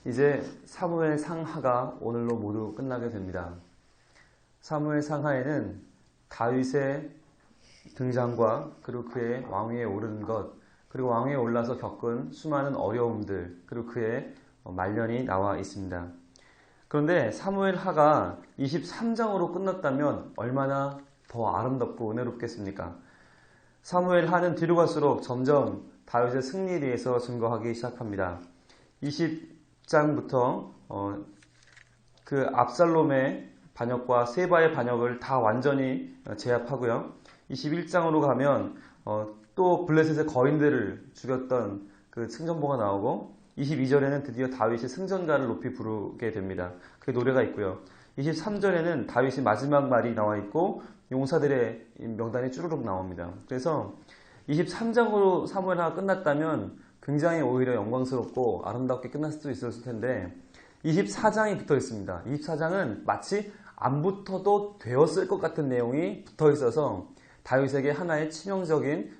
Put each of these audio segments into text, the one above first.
이제 사무엘 상하가 오늘로 모두 끝나게 됩니다. 사무엘 상하에는 다윗의 등장과 그리고 그의 왕위에 오르는 것, 그리고 왕위에 올라서 겪은 수많은 어려움들, 그리고 그의 말년이 나와 있습니다. 그런데 사무엘 하가 23장으로 끝났다면 얼마나 더 아름답고 은혜롭겠습니까? 사무엘 하는 뒤로 갈수록 점점 다윗의 승리에 대해서 증거하기 시작합니다. 20장부터 그 압살롬의 반역과 세바의 반역을 다 완전히 제압하고요. 21장으로 가면 또 블레셋의 거인들을 죽였던 그 승전보가 나오고 22절에는 드디어 다윗이 승전가를 높이 부르게 됩니다. 그 노래가 있고요. 23절에는 다윗이 마지막 말이 나와 있고 용사들의 명단이 쭈르륵 나옵니다. 그래서 23장으로 사무엘하가 끝났다면 굉장히 오히려 영광스럽고 아름답게 끝날 수도 있었을 텐데 24장이 붙어 있습니다. 24장은 마치 안 붙어도 되었을 것 같은 내용이 붙어 있어서 다윗에게 하나의 치명적인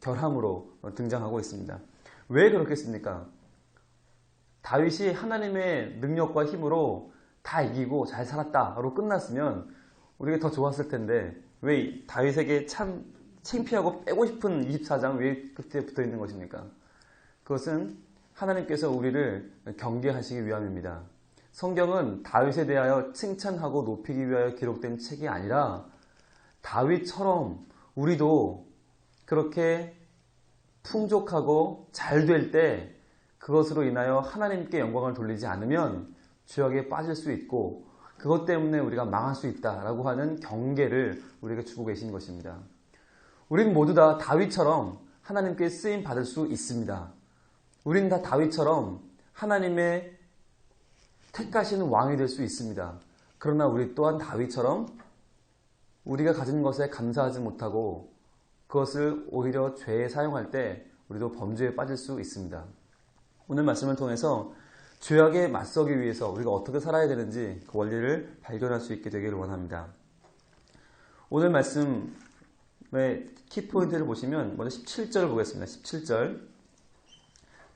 결함으로 등장하고 있습니다. 왜 그렇겠습니까? 다윗이 하나님의 능력과 힘으로 다 이기고 잘 살았다로 끝났으면 우리가 더 좋았을 텐데 왜 다윗에게 참 창피하고 빼고 싶은 24장 왜 그때 붙어 있는 것입니까? 그것은 하나님께서 우리를 경계하시기 위함입니다. 성경은 다윗에 대하여 칭찬하고 높이기 위하여 기록된 책이 아니라 다윗처럼 우리도 그렇게 풍족하고 잘 될 때 그것으로 인하여 하나님께 영광을 돌리지 않으면 죄악에 빠질 수 있고 그것 때문에 우리가 망할 수 있다라고 하는 경계를 우리에게 주고 계신 것입니다. 우리는 모두 다 다윗처럼 하나님께 쓰임 받을 수 있습니다. 우리는 다 다윗처럼 하나님의 택하시는 왕이 될 수 있습니다. 그러나 우리 또한 다윗처럼 우리가 가진 것에 감사하지 못하고 그것을 오히려 죄에 사용할 때 우리도 범죄에 빠질 수 있습니다. 오늘 말씀을 통해서 죄악에 맞서기 위해서 우리가 어떻게 살아야 되는지 그 원리를 발견할 수 있게 되기를 원합니다. 오늘 말씀의 키포인트를 보시면 먼저 17절 보겠습니다. 17절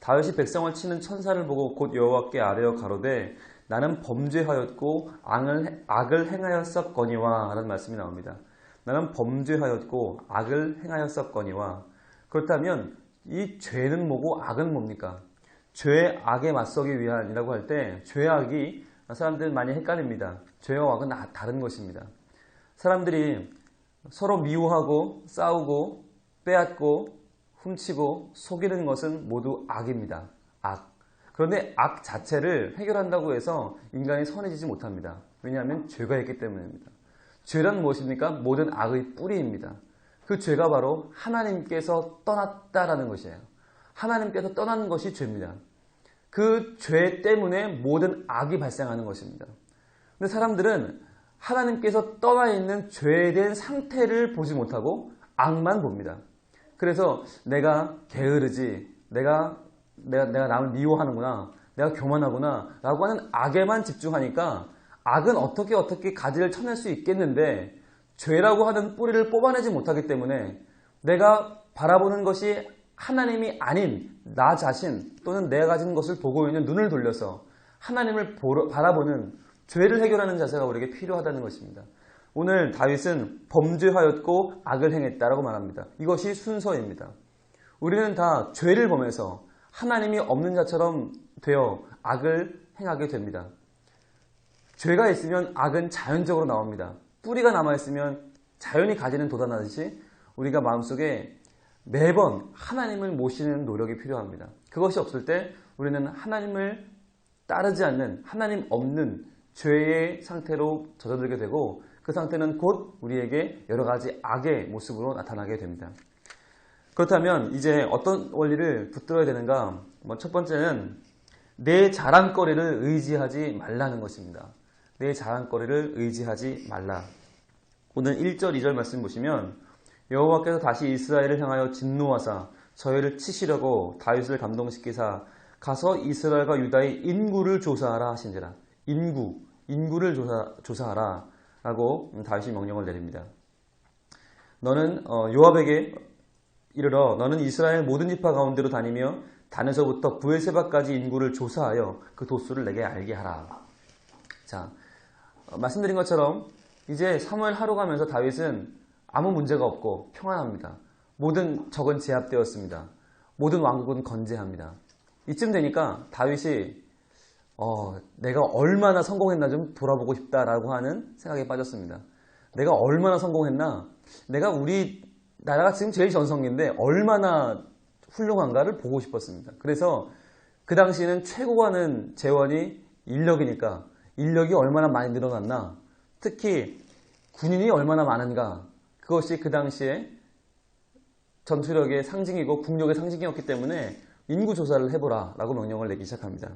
다윗이 백성을 치는 천사를 보고 곧 여호와께 아뢰어 가로되 나는 범죄하였고 악을 행하였었거니와 라는 말씀이 나옵니다. 나는 범죄하였고 악을 행하였었거니와. 그렇다면 이 죄는 뭐고 악은 뭡니까? 죄, 악에 맞서기 위한이라고 할 때 죄악이 사람들 많이 헷갈립니다. 죄와 악은 다른 것입니다. 사람들이 서로 미워하고 싸우고 빼앗고 훔치고 속이는 것은 모두 악입니다. 악. 그런데 악 자체를 해결한다고 해서 인간이 선해지지 못합니다. 왜냐하면 죄가 있기 때문입니다. 죄란 무엇입니까? 모든 악의 뿌리입니다. 그 죄가 바로 하나님께서 떠났다라는 것이에요. 하나님께서 떠나는 것이 죄입니다. 그 죄 때문에 모든 악이 발생하는 것입니다. 근데 사람들은 하나님께서 떠나 있는 죄에 대한 상태를 보지 못하고 악만 봅니다. 그래서 내가 게으르지, 내가 남을 미워하는구나, 내가 교만하구나 라고 하는 악에만 집중하니까 악은 어떻게 가지를 쳐낼 수 있겠는데 죄라고 하는 뿌리를 뽑아내지 못하기 때문에 내가 바라보는 것이 하나님이 아닌 나 자신 또는 내가 가진 것을 보고 있는 눈을 돌려서 하나님을 바라보는 죄를 해결하는 자세가 우리에게 필요하다는 것입니다. 오늘 다윗은 범죄하였고 악을 행했다라고 말합니다. 이것이 순서입니다. 우리는 다 죄를 범해서 하나님이 없는 자처럼 되어 악을 행하게 됩니다. 죄가 있으면 악은 자연적으로 나옵니다. 뿌리가 남아있으면 자연이 가지는 돋아나듯이 우리가 마음속에 매번 하나님을 모시는 노력이 필요합니다. 그것이 없을 때 우리는 하나님을 따르지 않는 하나님 없는 죄의 상태로 젖어들게 되고 그 상태는 곧 우리에게 여러 가지 악의 모습으로 나타나게 됩니다. 그렇다면 이제 어떤 원리를 붙들어야 되는가? 첫 번째는 내 자랑거리를 의지하지 말라는 것입니다. 내 자랑거리를 의지하지 말라. 오늘 1절, 2절 말씀 보시면 여호와께서 다시 이스라엘을 향하여 진노하사 저희를 치시려고 다윗을 감동시키사 가서 이스라엘과 유다의 인구를 조사하라 하신지라. 인구를 조사하라 라고 다윗이 명령을 내립니다. 너는 요압에게 이르러 너는 이스라엘 모든 지파 가운데로 다니며 단에서부터 브에세바까지 인구를 조사하여 그 도수를 내게 알게 하라. 자, 말씀드린 것처럼 이제 사무엘 하루 가면서 다윗은 아무 문제가 없고 평안합니다. 모든 적은 제압되었습니다. 모든 왕국은 건재합니다. 이쯤 되니까 다윗이 내가 얼마나 성공했나 좀 돌아보고 싶다라고 하는 생각에 빠졌습니다. 내가 얼마나 성공했나? 내가 우리 나라가 지금 제일 전성기인데 얼마나 훌륭한가를 보고 싶었습니다. 그래서 그 당시에는 최고 가는 재원이 인력이니까 인력이 얼마나 많이 늘어났나? 특히 군인이 얼마나 많은가? 그것이 그 당시에 전투력의 상징이고 국력의 상징이었기 때문에 인구조사를 해보라 라고 명령을 내기 시작합니다.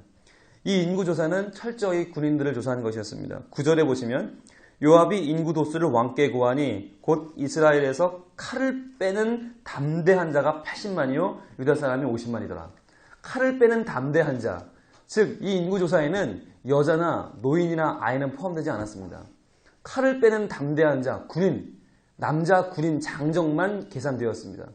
이 인구조사는 철저히 군인들을 조사하는 것이었습니다. 9절에 보시면 요압이 인구도수를 왕께 구하니 곧 이스라엘에서 칼을 빼는 담대한 자가 80만이요 유다 사람이 50만이더라. 칼을 빼는 담대한 자, 즉 이 인구조사에는 여자나 노인이나 아이는 포함되지 않았습니다. 칼을 빼는 담대한 자, 군인, 남자 군인 장정만 계산되었습니다.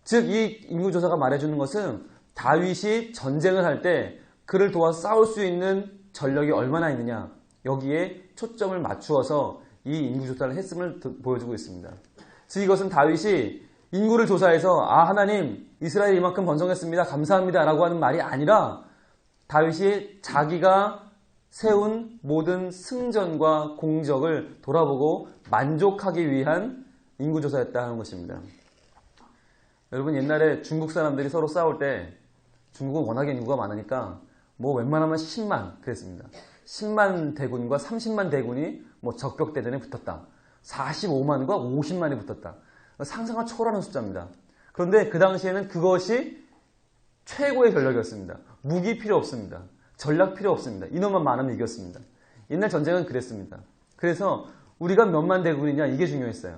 즉 이 인구조사가 말해주는 것은 다윗이 전쟁을 할 때 그를 도와 싸울 수 있는 전력이 얼마나 있느냐, 여기에 초점을 맞추어서 이 인구조사를 했음을 보여주고 있습니다. 즉 이것은 다윗이 인구를 조사해서 하나님 이스라엘이 이만큼 번성했습니다 감사합니다 라고 하는 말이 아니라 다윗이 자기가 세운 모든 승전과 공적을 돌아보고 만족하기 위한 인구조사였다 하는 것입니다. 여러분, 옛날에 중국 사람들이 서로 싸울 때 중국은 워낙에 인구가 많으니까 웬만하면 10만 그랬습니다. 10만 대군과 30만 대군이 적벽대전에 붙었다. 45만과 50만이 붙었다. 상상을 초월하는 숫자입니다. 그런데 그 당시에는 그것이 최고의 전력이었습니다. 무기 필요 없습니다. 전략 필요 없습니다. 인원만 많으면 이겼습니다. 옛날 전쟁은 그랬습니다. 그래서 우리가 몇만 대군이냐 이게 중요했어요.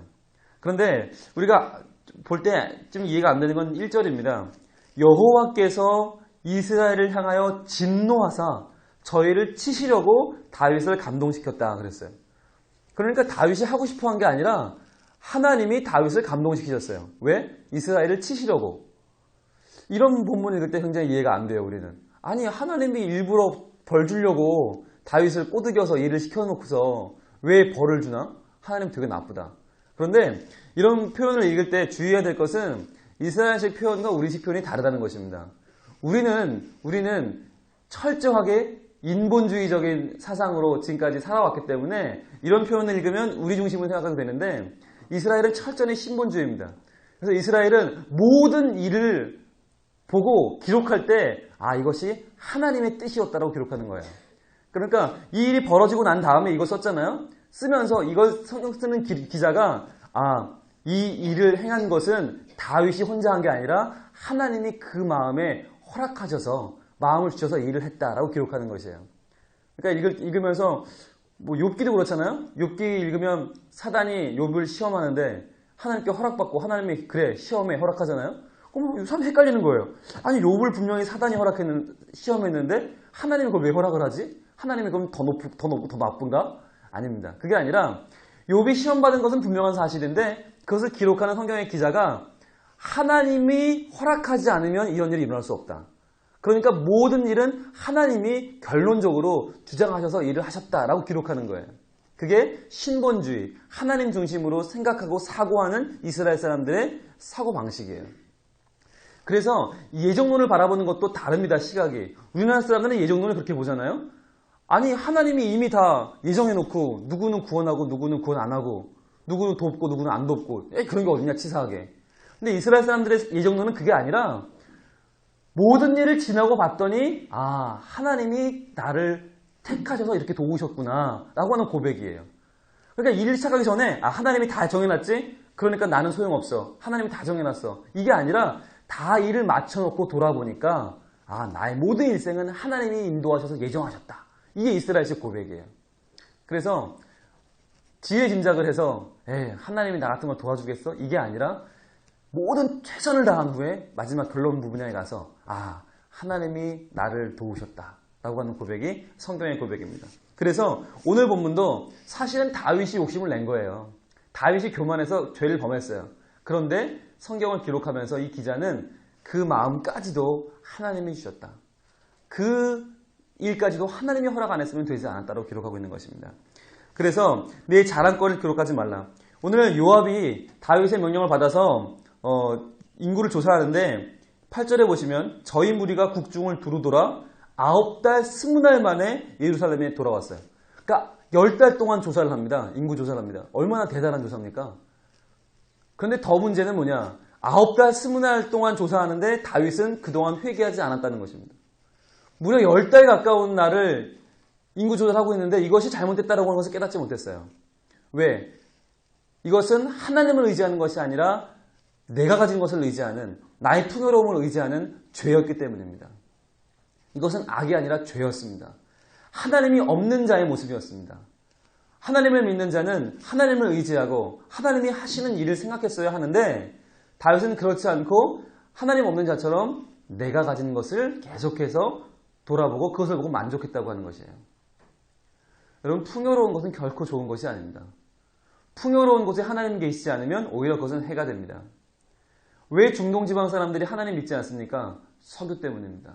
그런데 우리가 볼 때 좀 이해가 안 되는 건 1절입니다. 여호와께서 이스라엘을 향하여 진노하사 저희를 치시려고 다윗을 감동시켰다 그랬어요. 그러니까 다윗이 하고 싶어 한 게 아니라 하나님이 다윗을 감동시키셨어요. 왜? 이스라엘을 치시려고. 이런 본문 읽을 때 굉장히 이해가 안 돼요, 우리는. 아니, 하나님이 일부러 벌 주려고 다윗을 꼬드겨서 일을 시켜놓고서 왜 벌을 주나? 하나님 되게 나쁘다. 그런데 이런 표현을 읽을 때 주의해야 될 것은 이스라엘식 표현과 우리식 표현이 다르다는 것입니다. 우리는 철저하게 인본주의적인 사상으로 지금까지 살아왔기 때문에 이런 표현을 읽으면 우리 중심으로 생각하게 되는데 이스라엘은 철저히 신본주의입니다. 그래서 이스라엘은 모든 일을 보고 기록할 때 이것이 하나님의 뜻이었다라고 기록하는 거예요. 그러니까 이 일이 벌어지고 난 다음에 이거 썼잖아요. 쓰면서 이걸 성경 쓰는 기자가 이 일을 행한 것은 다윗이 혼자 한 게 아니라 하나님이 그 마음에 허락하셔서 마음을 주셔서 이 일을 했다라고 기록하는 것이에요. 그러니까 읽으면서 욥기도 그렇잖아요. 욥기 읽으면 사단이 욥을 시험하는데 하나님께 허락받고 하나님이 그래 시험에 허락하잖아요. 그럼 참 헷갈리는 거예요. 아니 욥을 분명히 사단이 시험했는데 하나님이 그걸 왜 허락을 하지? 하나님이 그럼 더 나쁜가? 아닙니다. 그게 아니라 욥이 시험받은 것은 분명한 사실인데 그것을 기록하는 성경의 기자가 하나님이 허락하지 않으면 이런 일이 일어날 수 없다. 그러니까 모든 일은 하나님이 결론적으로 주장하셔서 일을 하셨다라고 기록하는 거예요. 그게 신본주의, 하나님 중심으로 생각하고 사고하는 이스라엘 사람들의 사고방식이에요. 그래서 예정론을 바라보는 것도 다릅니다. 시각이. 우리나라 사람들은 예정론을 그렇게 보잖아요. 아니 하나님이 이미 다 예정해놓고 누구는 구원하고 누구는 구원 안 하고 누구는 돕고 누구는 안 돕고 그런 게 어딨냐 치사하게. 근데 이스라엘 사람들의 예정론은 그게 아니라 모든 일을 지나고 봤더니 하나님이 나를 택하셔서 이렇게 도우셨구나 라고 하는 고백이에요. 그러니까 일을 시작하기 전에 하나님이 다 정해놨지? 그러니까 나는 소용없어. 하나님이 다 정해놨어. 이게 아니라 다 일을 맞춰놓고 돌아보니까 나의 모든 일생은 하나님이 인도하셔서 예정하셨다. 이게 이스라엘식 고백이에요. 그래서 지혜 짐작을 해서 하나님이 나 같은 걸 도와주겠어? 이게 아니라 모든 최선을 다한 후에 마지막 결론 부분에 가서 하나님이 나를 도우셨다 라고 하는 고백이 성경의 고백입니다. 그래서 오늘 본문도 사실은 다윗이 욕심을 낸 거예요. 다윗이 교만해서 죄를 범했어요. 그런데 성경을 기록하면서 이 기자는 그 마음까지도 하나님이 주셨다. 그 일까지도 하나님이 허락 안 했으면 되지 않았다고 기록하고 있는 것입니다. 그래서 내 자랑거리를 기록하지 말라. 오늘 요압이 다윗의 명령을 받아서 인구를 조사하는데 8절에 보시면 저희 무리가 국중을 두루돌아 9달 20날 만에 예루살렘에 돌아왔어요. 그러니까 10달 동안 조사를 합니다. 인구 조사를 합니다. 얼마나 대단한 조사입니까? 그런데 더 문제는 뭐냐? 9달 20날 동안 조사하는데 다윗은 그동안 회개하지 않았다는 것입니다. 무려 10달 가까운 날을 인구 조사를 하고 있는데 이것이 잘못됐다고 하는 것을 깨닫지 못했어요. 왜? 이것은 하나님을 의지하는 것이 아니라 내가 가진 것을 의지하는, 나의 풍요로움을 의지하는 죄였기 때문입니다. 이것은 악이 아니라 죄였습니다. 하나님이 없는 자의 모습이었습니다. 하나님을 믿는 자는 하나님을 의지하고 하나님이 하시는 일을 생각했어야 하는데 다윗은 그렇지 않고 하나님 없는 자처럼 내가 가진 것을 계속해서 돌아보고 그것을 보고 만족했다고 하는 것이에요. 여러분, 풍요로운 것은 결코 좋은 것이 아닙니다. 풍요로운 곳에 하나님 계시지 않으면 오히려 그것은 해가 됩니다. 왜 중동지방 사람들이 하나님 믿지 않습니까? 석유 때문입니다.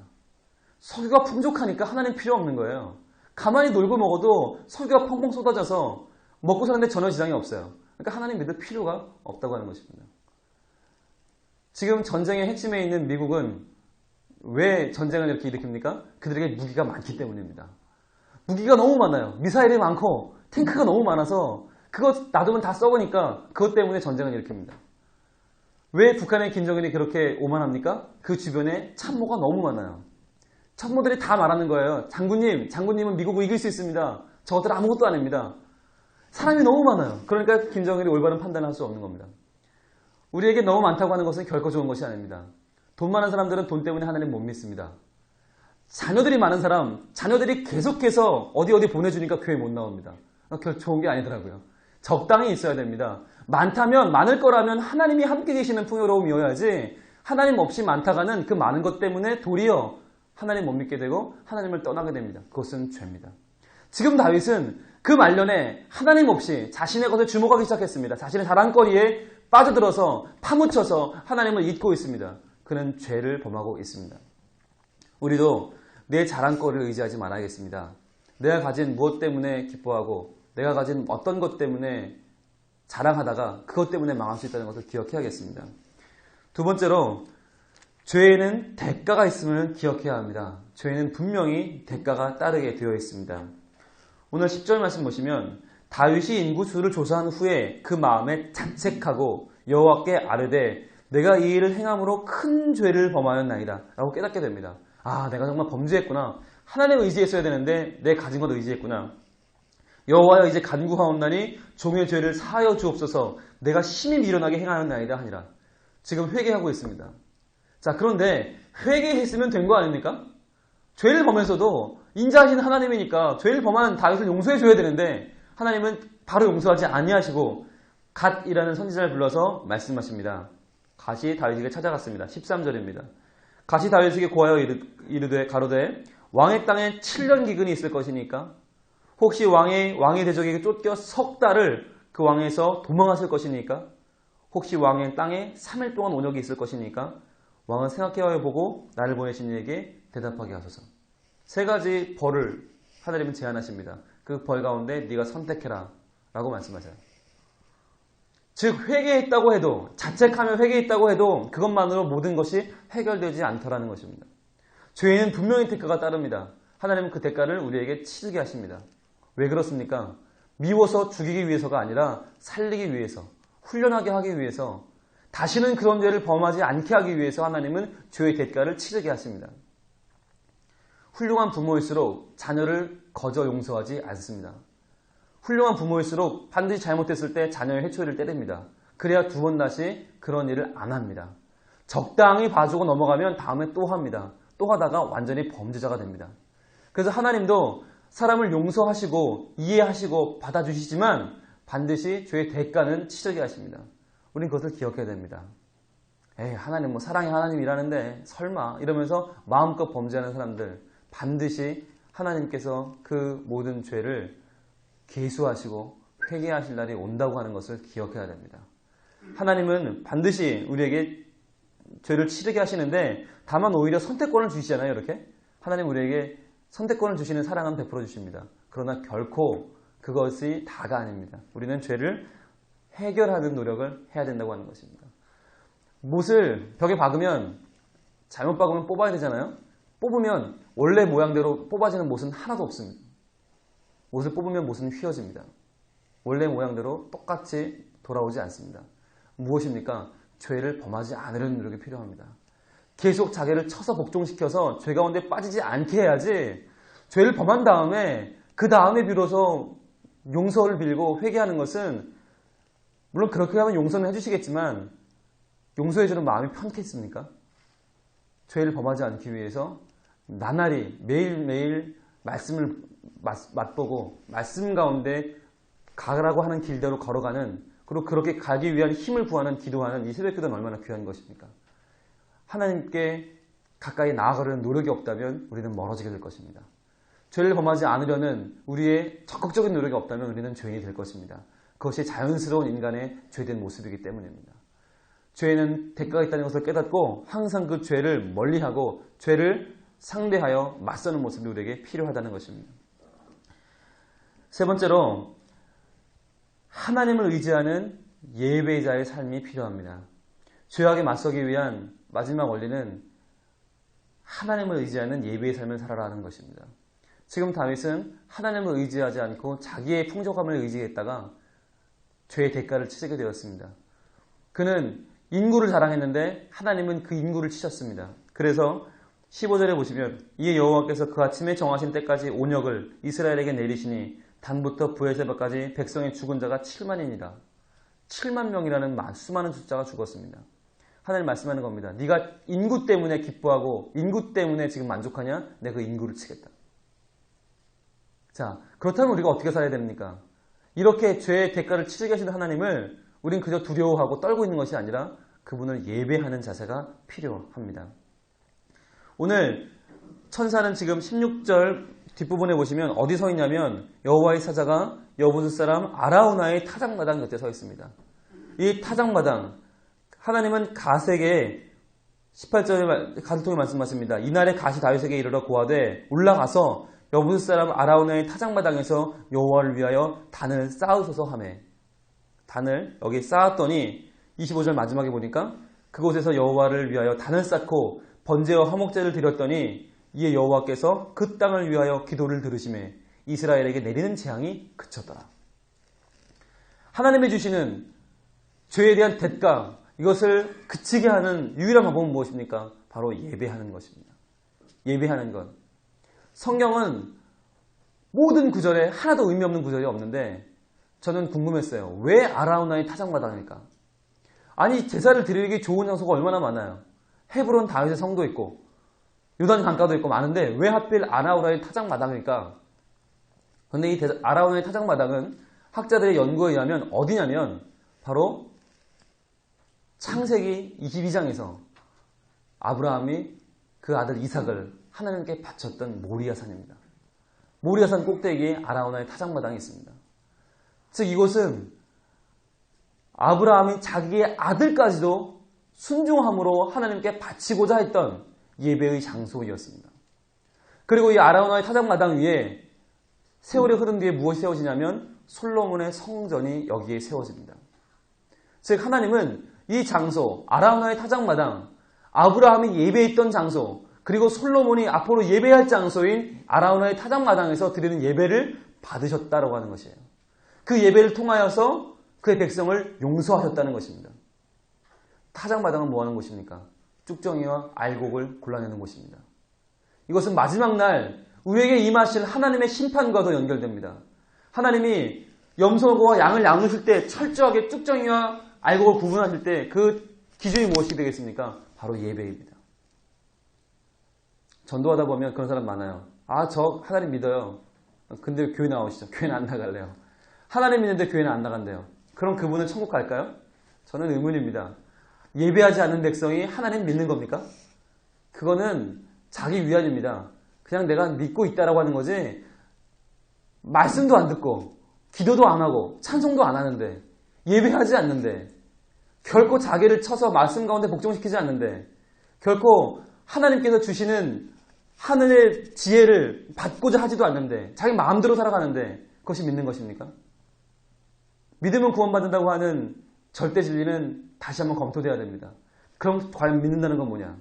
석유가 풍족하니까 하나님 필요 없는 거예요. 가만히 놀고 먹어도 석유가 펑펑 쏟아져서 먹고 사는데 전혀 지장이 없어요. 그러니까 하나님 믿을 필요가 없다고 하는 것입니다. 지금 전쟁의 핵심에 있는 미국은 왜 전쟁을 이렇게 일으킵니까? 그들에게 무기가 많기 때문입니다. 무기가 너무 많아요. 미사일이 많고 탱크가 너무 많아서 그거 놔두면 다 썩으니까 그것 때문에 전쟁을 일으킵니다. 왜 북한의 김정은이 그렇게 오만합니까? 그 주변에 참모가 너무 많아요. 참모들이 다 말하는 거예요. 장군님은 미국을 이길 수 있습니다. 저것들 아무것도 안 합니다. 사람이 너무 많아요. 그러니까 김정은이 올바른 판단을 할 수 없는 겁니다. 우리에게 너무 많다고 하는 것은 결코 좋은 것이 아닙니다. 돈 많은 사람들은 돈 때문에 하나님 못 믿습니다. 자녀들이 많은 사람, 자녀들이 계속해서 어디 보내주니까 교회 못 나옵니다. 결코 좋은 게 아니더라고요. 적당히 있어야 됩니다. 많다면, 많을 거라면 하나님이 함께 계시는 풍요로움이어야지 하나님 없이 많다가는 그 많은 것 때문에 도리어 하나님 못 믿게 되고 하나님을 떠나게 됩니다. 그것은 죄입니다. 지금 다윗은 그 말년에 하나님 없이 자신의 것을 주목하기 시작했습니다. 자신의 자랑거리에 빠져들어서 파묻혀서 하나님을 잊고 있습니다. 그는 죄를 범하고 있습니다. 우리도 내 자랑거리를 의지하지 말아야겠습니다. 내가 가진 무엇 때문에 기뻐하고 내가 가진 어떤 것 때문에 자랑하다가 그것 때문에 망할 수 있다는 것을 기억해야겠습니다. 두 번째로 죄에는 대가가 있음을 기억해야 합니다. 죄에는 분명히 대가가 따르게 되어 있습니다. 오늘 10절 말씀 보시면 다윗이 인구 수를 조사한 후에 그 마음에 자책하고 여호와께 아뢰되 내가 이 일을 행함으로 큰 죄를 범하였나이다 라고 깨닫게 됩니다. 아, 내가 정말 범죄했구나. 하나님을 의지했어야 되는데 내 가진 것 의지했구나. 여호와여 이제 간구하옵나니 종의 죄를 사하여 주옵소서. 내가 심히 미련하게 행하였나이다 하니라. 지금 회개하고 있습니다. 자, 그런데 회개했으면 된 거 아닙니까? 죄를 범해서도 인자하신 하나님이니까 죄를 범한 다윗을 용서해 줘야 되는데 하나님은 바로 용서하지 아니하시고 갓이라는 선지자를 불러서 말씀하십니다. 갓이 다윗에게 찾아갔습니다. 13절입니다. 갓이 다윗에게 고하여 이르되 가로되 왕의 땅에 7년 기근이 있을 것이니까 혹시 왕의 대적에게 쫓겨 석 달을 그 왕에서 도망하실 것이니까 혹시 왕의 땅에 3일 동안 온역이 있을 것이니까 왕은 생각해 보고 나를 보내신 이에게 대답하게 하소서. 세 가지 벌을 하나님은 제안하십니다. 그 벌 가운데 네가 선택해라 라고 말씀하세요. 즉 회개했다고 해도 자책하며 회개했다고 해도 그것만으로 모든 것이 해결되지 않더라는 것입니다. 죄에는 분명히 대가가 따릅니다. 하나님은 그 대가를 우리에게 치르게 하십니다. 왜 그렇습니까? 미워서 죽이기 위해서가 아니라 살리기 위해서, 훈련하게 하기 위해서, 다시는 그런 죄를 범하지 않게 하기 위해서 하나님은 죄의 대가를 치르게 하십니다. 훌륭한 부모일수록 자녀를 거저 용서하지 않습니다. 훌륭한 부모일수록 반드시 잘못했을 때 자녀의 회초리를 때립니다. 그래야 두 번 다시 그런 일을 안 합니다. 적당히 봐주고 넘어가면 다음에 또 합니다. 또 하다가 완전히 범죄자가 됩니다. 그래서 하나님도 사람을 용서하시고 이해하시고 받아주시지만 반드시 죄의 대가는 치르게 하십니다. 우린 그것을 기억해야 됩니다. 하나님 뭐 사랑의 하나님이라는데 설마 이러면서 마음껏 범죄하는 사람들 반드시 하나님께서 그 모든 죄를 계수하시고 회개하실 날이 온다고 하는 것을 기억해야 됩니다. 하나님은 반드시 우리에게 죄를 치르게 하시는데 다만 오히려 선택권을 주시잖아요. 이렇게 하나님 우리에게 선택권을 주시는 사랑은 베풀어 주십니다. 그러나 결코 그것이 다가 아닙니다. 우리는 죄를 해결하는 노력을 해야 된다고 하는 것입니다. 못을 벽에 박으면 잘못 박으면 뽑아야 되잖아요. 뽑으면 원래 모양대로 뽑아지는 못은 하나도 없습니다. 못을 뽑으면 못은 휘어집니다. 원래 모양대로 똑같이 돌아오지 않습니다. 무엇입니까? 죄를 범하지 않으려는 노력이 필요합니다. 계속 자기를 쳐서 복종시켜서 죄 가운데 빠지지 않게 해야지, 죄를 범한 다음에 그 다음에 비로소 용서를 빌고 회개하는 것은, 물론 그렇게 하면 용서는 해주시겠지만 용서해주는 마음이 편겠습니까? 죄를 범하지 않기 위해서 나날이 매일매일 말씀을 맛보고 말씀 가운데 가라고 하는 길대로 걸어가는, 그리고 그렇게 가기 위한 힘을 구하는 기도하는 이 새벽기도는 얼마나 귀한 것입니까? 하나님께 가까이 나아가려는 노력이 없다면 우리는 멀어지게 될 것입니다. 죄를 범하지 않으려는 우리의 적극적인 노력이 없다면 우리는 죄인이 될 것입니다. 그것이 자연스러운 인간의 죄된 모습이기 때문입니다. 죄에는 대가가 있다는 것을 깨닫고 항상 그 죄를 멀리하고 죄를 상대하여 맞서는 모습이 우리에게 필요하다는 것입니다. 세 번째로, 하나님을 의지하는 예배자의 삶이 필요합니다. 죄악에 맞서기 위한 마지막 원리는 하나님을 의지하는 예배의 삶을 살아라는 것입니다. 지금 다윗은 하나님을 의지하지 않고 자기의 풍족함을 의지했다가 죄의 대가를 치르게 되었습니다. 그는 인구를 자랑했는데 하나님은 그 인구를 치셨습니다. 그래서 15절에 보시면, 이에 여호와께서 그 아침에 정하신 때까지 온역을 이스라엘에게 내리시니 단부터 부에세바까지 백성의 죽은 자가 7만이니라. 7만 명이라는 수많은 숫자가 죽었습니다. 하나님 말씀하는 겁니다. 네가 인구 때문에 기뻐하고 인구 때문에 지금 만족하냐? 내가 그 인구를 치겠다. 자, 그렇다면 우리가 어떻게 살아야 됩니까? 이렇게 죄의 대가를 치르게 하시는 하나님을 우린 그저 두려워하고 떨고 있는 것이 아니라 그분을 예배하는 자세가 필요합니다. 오늘 천사는 지금 16절 뒷부분에 보시면 어디 서 있냐면 여호와의 사자가 여부스 사람 아라우나의 타작마당 곁에 서 있습니다. 이 타작마당, 하나님은 갓에게 18절에 갓을 통해 말씀하십니다. 이날에 갓이 다윗에게 이르러 고하되 올라가서 여부스 사람 아라우나의 타작마당에서 여호와를 위하여 단을 쌓으소서 하매, 단을 여기 쌓았더니 25절 마지막에 보니까 그곳에서 여호와를 위하여 단을 쌓고 번제와 화목제를 드렸더니 이에 여호와께서 그 땅을 위하여 기도를 들으시매 이스라엘에게 내리는 재앙이 그쳤더라. 하나님이 주시는 죄에 대한 대가, 이것을 그치게 하는 유일한 방법은 무엇입니까? 바로 예배하는 것입니다. 예배하는 것. 성경은 모든 구절에 하나도 의미 없는 구절이 없는데 저는 궁금했어요. 왜 아라우나의 타작마당일까? 아니, 제사를 드리기 좋은 장소가 얼마나 많아요. 헤브론 다윗의 성도 있고 요단 강가도 있고 많은데 왜 하필 아라우나의 타작마당일까? 그런데 이 아라우나의 타작마당은 학자들의 연구에 의하면 어디냐면 바로 창세기 22장에서 아브라함이 그 아들 이삭을 하나님께 바쳤던 모리아산입니다. 모리아산 꼭대기에 아라우나의 타작마당이 있습니다. 즉 이곳은 아브라함이 자기의 아들까지도 순종함으로 하나님께 바치고자 했던 예배의 장소였습니다. 그리고 이 아라우나의 타작마당 위에 세월이 흐른 뒤에 무엇이 세워지냐면 솔로몬의 성전이 여기에 세워집니다. 즉 하나님은 이 장소, 아라우나의 타작마당, 아브라함이 예배했던 장소, 그리고 솔로몬이 앞으로 예배할 장소인 아라우나의 타작마당에서 드리는 예배를 받으셨다라고 하는 것이에요. 그 예배를 통하여서 그의 백성을 용서하셨다는 것입니다. 타작마당은 뭐 하는 곳입니까? 쭉정이와 알곡을 골라내는 곳입니다. 이것은 마지막 날 우리에게 임하실 하나님의 심판과도 연결됩니다. 하나님이 염소와 양을 양으실 때 철저하게 쭉정이와 알곡을 구분하실 때 그 기준이 무엇이 되겠습니까? 바로 예배입니다. 전도하다 보면 그런 사람 많아요. 아, 저 하나님 믿어요. 근데 교회 나오시죠. 교회는 안 나갈래요. 하나님 믿는데 교회는 안 나간대요. 그럼 그분은 천국 갈까요? 저는 의문입니다. 예배하지 않는 백성이 하나님 믿는 겁니까? 그거는 자기 위안입니다. 그냥 내가 믿고 있다라고 하는 거지, 말씀도 안 듣고 기도도 안 하고 찬송도 안 하는데 예배하지 않는데 결코 자기를 쳐서 말씀 가운데 복종시키지 않는데 결코 하나님께서 주시는 하늘의 지혜를 받고자 하지도 않는데 자기 마음대로 살아가는데 그것이 믿는 것입니까? 믿음은 구원받는다고 하는 절대 진리는 다시 한번 검토돼야 됩니다. 그럼 과연 믿는다는 건 뭐냐?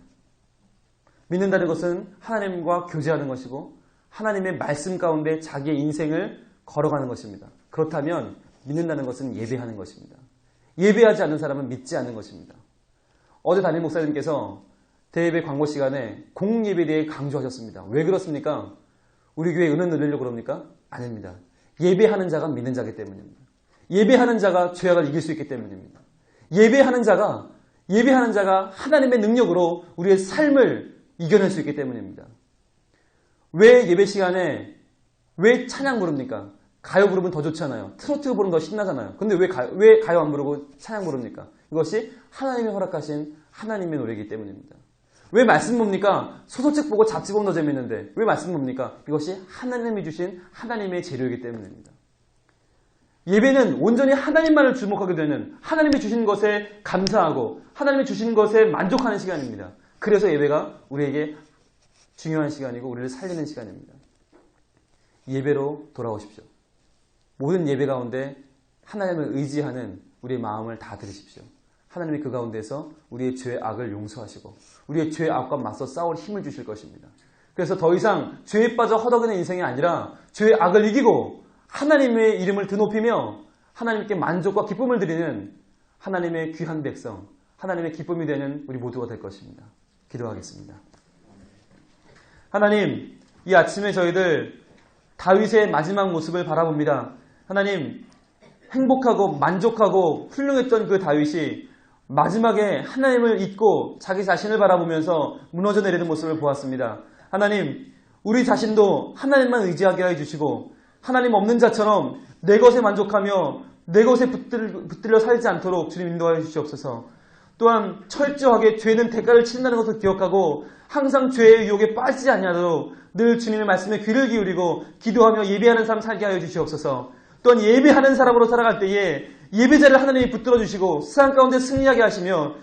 믿는다는 것은 하나님과 교제하는 것이고 하나님의 말씀 가운데 자기의 인생을 걸어가는 것입니다. 그렇다면 믿는다는 것은 예배하는 것입니다. 예배하지 않는 사람은 믿지 않는 것입니다. 어제 담임 목사님께서 대예배 광고 시간에 공예배에 대해 강조하셨습니다. 왜 그렇습니까? 우리 교회 은혜 누리려고 그럽니까? 아닙니다. 예배하는 자가 믿는 자이기 때문입니다. 예배하는 자가 죄악을 이길 수 있기 때문입니다. 예배하는 자가 하나님의 능력으로 우리의 삶을 이겨낼 수 있기 때문입니다. 왜 예배 시간에 왜 찬양 부릅니까? 가요 부르면 더 좋잖아요. 트로트 부르면 더 신나잖아요. 근데 왜 가요 안 부르고 찬양 부릅니까? 이것이 하나님이 허락하신 하나님의 노래이기 때문입니다. 왜 말씀 봅니까? 소설책 보고 잡지 보면 더 재밌는데 왜 말씀 봅니까? 이것이 하나님이 주신 하나님의 재료이기 때문입니다. 예배는 온전히 하나님만을 주목하게 되는 하나님이 주신 것에 감사하고 하나님이 주신 것에 만족하는 시간입니다. 그래서 예배가 우리에게 중요한 시간이고 우리를 살리는 시간입니다. 예배로 돌아오십시오. 모든 예배 가운데 하나님을 의지하는 우리의 마음을 다 들으십시오. 하나님이 그 가운데서 우리의 죄의 악을 용서하시고 우리의 죄의 악과 맞서 싸울 힘을 주실 것입니다. 그래서 더 이상 죄에 빠져 허덕이는 인생이 아니라 죄의 악을 이기고 하나님의 이름을 드높이며 하나님께 만족과 기쁨을 드리는 하나님의 귀한 백성, 하나님의 기쁨이 되는 우리 모두가 될 것입니다. 기도하겠습니다. 하나님, 이 아침에 저희들 다윗의 마지막 모습을 바라봅니다. 하나님, 행복하고 만족하고 훌륭했던 그 다윗이 마지막에 하나님을 잊고 자기 자신을 바라보면서 무너져 내리는 모습을 보았습니다. 하나님, 우리 자신도 하나님만 의지하게 해주시고 하나님 없는 자처럼 내 것에 만족하며 내 것에 붙들려 살지 않도록 주님 인도하여 주시옵소서. 또한 철저하게 죄는 대가를 치른다는 것을 기억하고 항상 죄의 유혹에 빠지지 않냐도록 늘 주님의 말씀에 귀를 기울이고 기도하며 예배하는 삶 살게 하여 주시옵소서. 또한 예배하는 사람으로 살아갈 때에 예배자를 하나님이 붙들어 주시고 세상 가운데 승리하게 하시며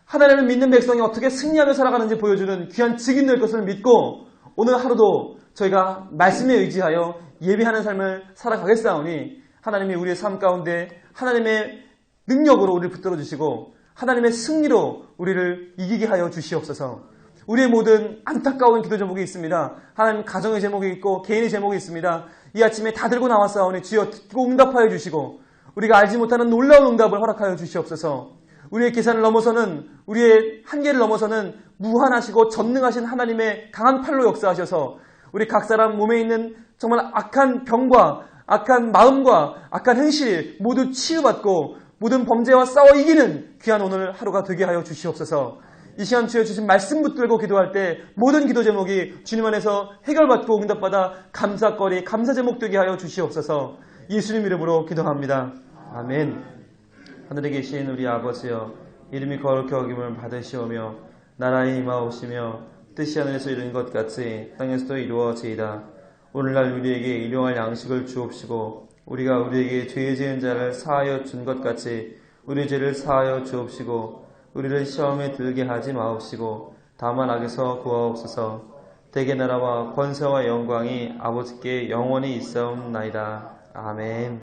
하나님을 믿는 백성이 어떻게 승리하며 살아가는지 보여주는 귀한 증인 될 것을 믿고 오늘 하루도 저희가 말씀에 의지하여 예배하는 삶을 살아가겠사오니 하나님이 우리의 삶 가운데 하나님의 능력으로 우리를 붙들어 주시고 하나님의 승리로 우리를 이기게 하여 주시옵소서. 우리의 모든 안타까운 기도 제목이 있습니다. 하나님 가정의 제목이 있고 개인의 제목이 있습니다. 이 아침에 다 들고 나왔사오니 주여 듣고 응답하여 주시고 우리가 알지 못하는 놀라운 응답을 허락하여 주시옵소서. 우리의 계산을 넘어서는 우리의 한계를 넘어서는 무한하시고 전능하신 하나님의 강한 팔로 역사하셔서 우리 각 사람 몸에 있는 정말 악한 병과 악한 마음과 악한 행실 모두 치유받고 모든 범죄와 싸워 이기는 귀한 오늘 하루가 되게 하여 주시옵소서. 이 시간 주여 주신 말씀 붙들고 기도할 때 모든 기도 제목이 주님 안에서 해결받고 응답받아 감사거리 감사 제목 되게 하여 주시옵소서. 예수님 이름으로 기도합니다. 아멘. 하늘에 계신 우리 아버지여, 이름이 거룩히 여김을 받으시오며 나라에 임하오시며 뜻이 하늘에서 이루는 것 같이 땅에서도 이루어지이다. 오늘날 우리에게 일용할 양식을 주옵시고 우리가 우리에게 죄 지은 자를 사하여 준 것 같이 우리 죄를 사하여 주옵시고 우리를 시험에 들게 하지 마옵시고 다만 악에서 구하옵소서. 대개 나라와 권세와 영광이 아버지께 영원히 있사옵나이다. 아멘.